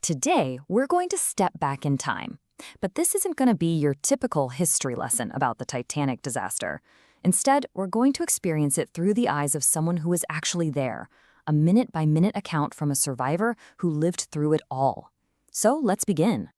Today, we're going to step back in time. But this isn't going to be your typical history lesson about the Titanic disaster. Instead, we're going to experience it through the eyes of someone who was actually there, a minute-by-minute account from a survivor who lived through it all. So let's begin.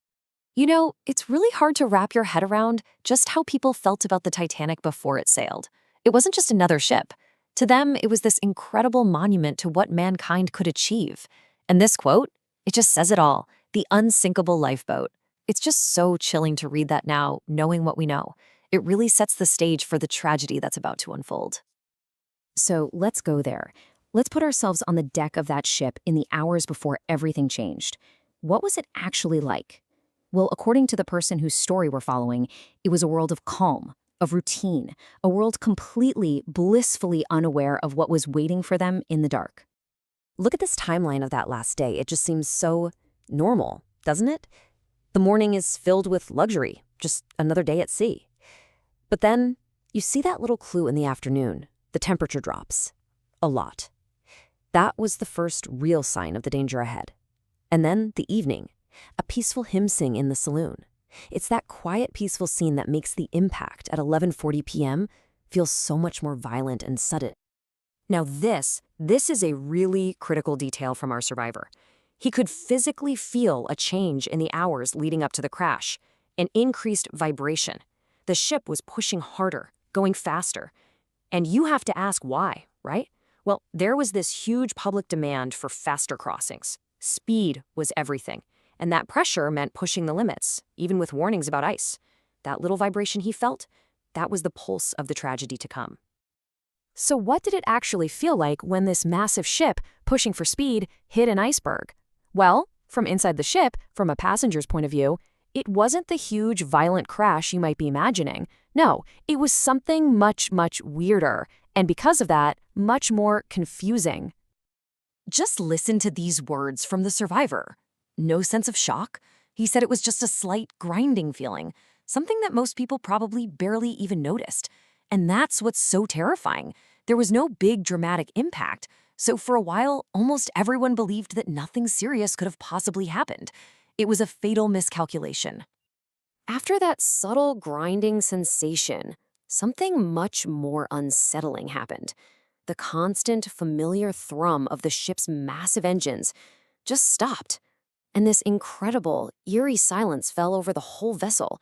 You know, it's really hard to wrap your head around just how people felt about the Titanic before it sailed. It wasn't just another ship. To them, it was this incredible monument to what mankind could achieve. And this quote, it just says it all, the unsinkable lifeboat. It's just so chilling to read that now, knowing what we know. It really sets the stage for the tragedy that's about to unfold. So let's go there. Let's put ourselves on the deck of that ship in the hours before everything changed. What was it actually like? Well, according to the person whose story we're following, it was a world of calm, of routine, a world completely, blissfully unaware of what was waiting for them in the dark. Look at this timeline of that last day. It just seems so normal, doesn't it? The morning is filled with luxury, just another day at sea. But then you see that little clue in the afternoon. The temperature drops. A lot. That was the first real sign of the danger ahead. And then the evening. A peaceful hymn sing in the saloon. It's that quiet, peaceful scene that makes the impact at 11:40 p.m. feel so much more violent and sudden. Now this is a really critical detail from our survivor. He could physically feel a change in the hours leading up to the crash, an increased vibration. The ship was pushing harder, going faster. And you have to ask why, right? Well, there was this huge public demand for faster crossings. Speed was everything. And that pressure meant pushing the limits, even with warnings about ice. That little vibration he felt, that was the pulse of the tragedy to come. So what did it actually feel like when this massive ship, pushing for speed, hit an iceberg? Well, from inside the ship, from a passenger's point of view, it wasn't the huge, violent crash you might be imagining. No, it was something much, much weirder, and because of that, much more confusing. Just listen to these words from the survivor. No sense of shock? He said it was just a slight grinding feeling, something that most people probably barely even noticed. And that's what's so terrifying. There was no big dramatic impact, so for a while, almost everyone believed that nothing serious could have possibly happened. It was a fatal miscalculation. After that subtle grinding sensation, something much more unsettling happened. The constant, familiar thrum of the ship's massive engines just stopped. And this incredible, eerie silence fell over the whole vessel.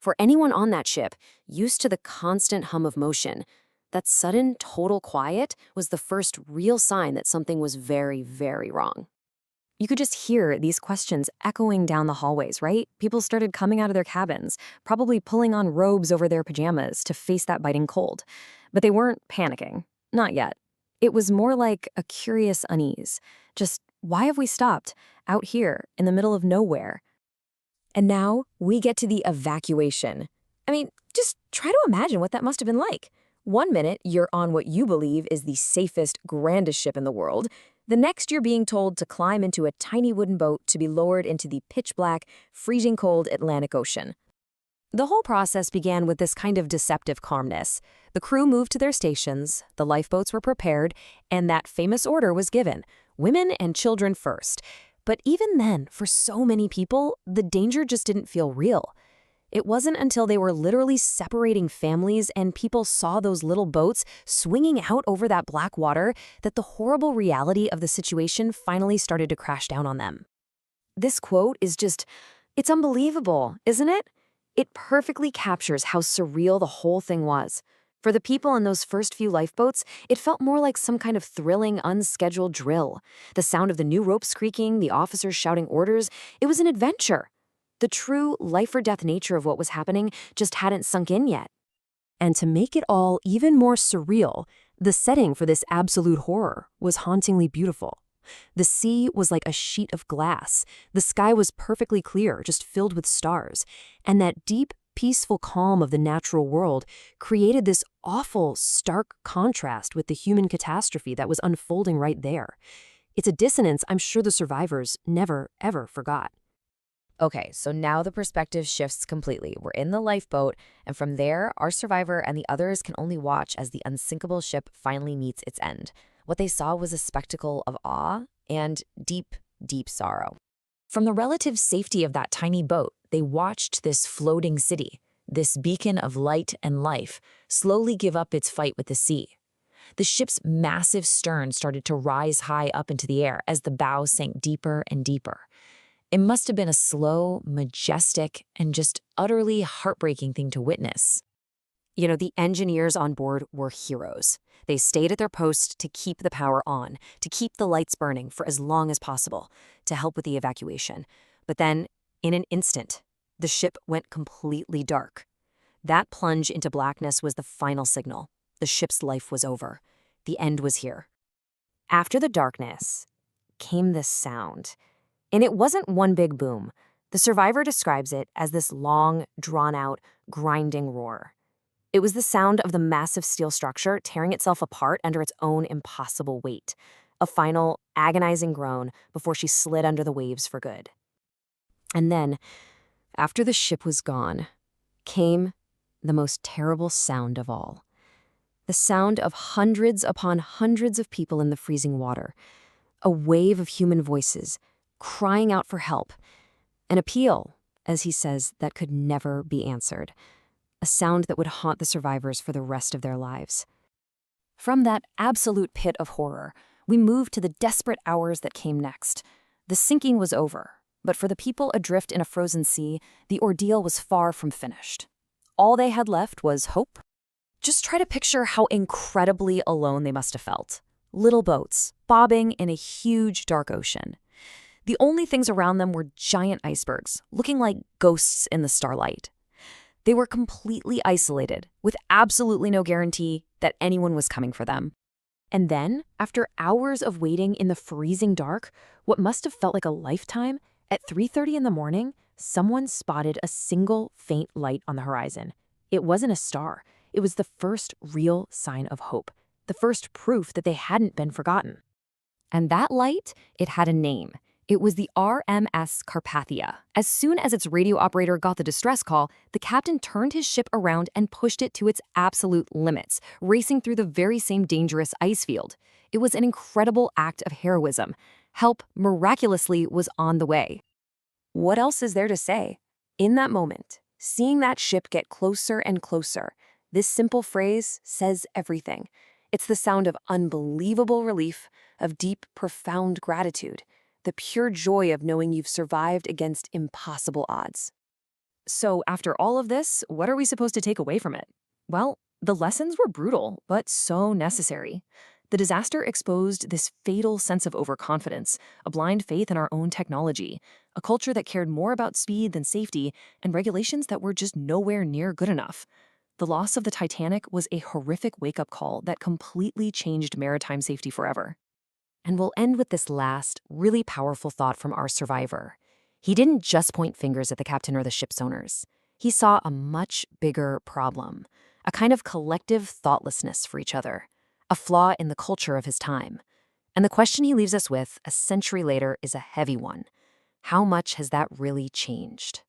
For anyone on that ship, used to the constant hum of motion, that sudden, total quiet was the first real sign that something was very, very wrong. You could just hear these questions echoing down the hallways, right? People started coming out of their cabins, probably pulling on robes over their pajamas to face that biting cold. But they weren't panicking. Not yet. It was more like a curious unease. Just, why have we stopped? Out here, in the middle of nowhere. And now, we get to the evacuation. I mean, just try to imagine what that must have been like. 1 minute, you're on what you believe is the safest, grandest ship in the world. The next, you're being told to climb into a tiny wooden boat to be lowered into the pitch-black, freezing-cold Atlantic Ocean. The whole process began with this kind of deceptive calmness. The crew moved to their stations, the lifeboats were prepared, and that famous order was given: women and children first. But even then, for so many people, the danger just didn't feel real. It wasn't until they were literally separating families and people saw those little boats swinging out over that black water that the horrible reality of the situation finally started to crash down on them. This quote is just, it's unbelievable, isn't it? It perfectly captures how surreal the whole thing was. For the people in those first few lifeboats, it felt more like some kind of thrilling, unscheduled drill. The sound of the new ropes creaking, the officers shouting orders, it was an adventure. The true life-or-death nature of what was happening just hadn't sunk in yet. And to make it all even more surreal, the setting for this absolute horror was hauntingly beautiful. The sea was like a sheet of glass. The sky was perfectly clear, just filled with stars. And that deep, peaceful calm of the natural world created this awful, stark contrast with the human catastrophe that was unfolding right there. It's a dissonance I'm sure the survivors never, ever forgot. Okay, so now the perspective shifts completely. We're in the lifeboat, and from there, our survivor and the others can only watch as the unsinkable ship finally meets its end. What they saw was a spectacle of awe and deep, deep sorrow. From the relative safety of that tiny boat, they watched this floating city, this beacon of light and life, slowly give up its fight with the sea. The ship's massive stern started to rise high up into the air as the bow sank deeper and deeper. It must have been a slow, majestic, and just utterly heartbreaking thing to witness. The engineers on board were heroes. They stayed at their post to keep the power on, to keep the lights burning for as long as possible, to help with the evacuation. But then, in an instant, the ship went completely dark. That plunge into blackness was the final signal. The ship's life was over. The end was here. After the darkness came this sound. And it wasn't one big boom. The survivor describes it as this long, drawn-out, grinding roar. It was the sound of the massive steel structure tearing itself apart under its own impossible weight. A final, agonizing groan before she slid under the waves for good. And then, after the ship was gone, came the most terrible sound of all. The sound of hundreds upon hundreds of people in the freezing water. A wave of human voices, crying out for help. An appeal, as he says, that could never be answered. A sound that would haunt the survivors for the rest of their lives. From that absolute pit of horror, we moved to the desperate hours that came next. The sinking was over, but for the people adrift in a frozen sea, the ordeal was far from finished. All they had left was hope. Just try to picture how incredibly alone they must have felt. Little boats, bobbing in a huge dark ocean. The only things around them were giant icebergs, looking like ghosts in the starlight. They were completely isolated, with absolutely no guarantee that anyone was coming for them. And then, after hours of waiting in the freezing dark, what must have felt like a lifetime, at 3:30 in the morning, someone spotted a single faint light on the horizon. It wasn't a star. It was the first real sign of hope, the first proof that they hadn't been forgotten. And that light, it had a name. It was the RMS Carpathia. As soon as its radio operator got the distress call, the captain turned his ship around and pushed it to its absolute limits, racing through the very same dangerous ice field. It was an incredible act of heroism. Help, miraculously, was on the way. What else is there to say? In that moment, seeing that ship get closer and closer, this simple phrase says everything. It's the sound of unbelievable relief, of deep, profound gratitude. The pure joy of knowing you've survived against impossible odds. So after all of this, what are we supposed to take away from it? Well, the lessons were brutal, but so necessary. The disaster exposed this fatal sense of overconfidence, a blind faith in our own technology, a culture that cared more about speed than safety, and regulations that were just nowhere near good enough. The loss of the Titanic was a horrific wake-up call that completely changed maritime safety forever. And we'll end with this last, really powerful thought from our survivor. He didn't just point fingers at the captain or the ship's owners. He saw a much bigger problem, a kind of collective thoughtlessness for each other, a flaw in the culture of his time. And the question he leaves us with, a century later, is a heavy one. How much has that really changed?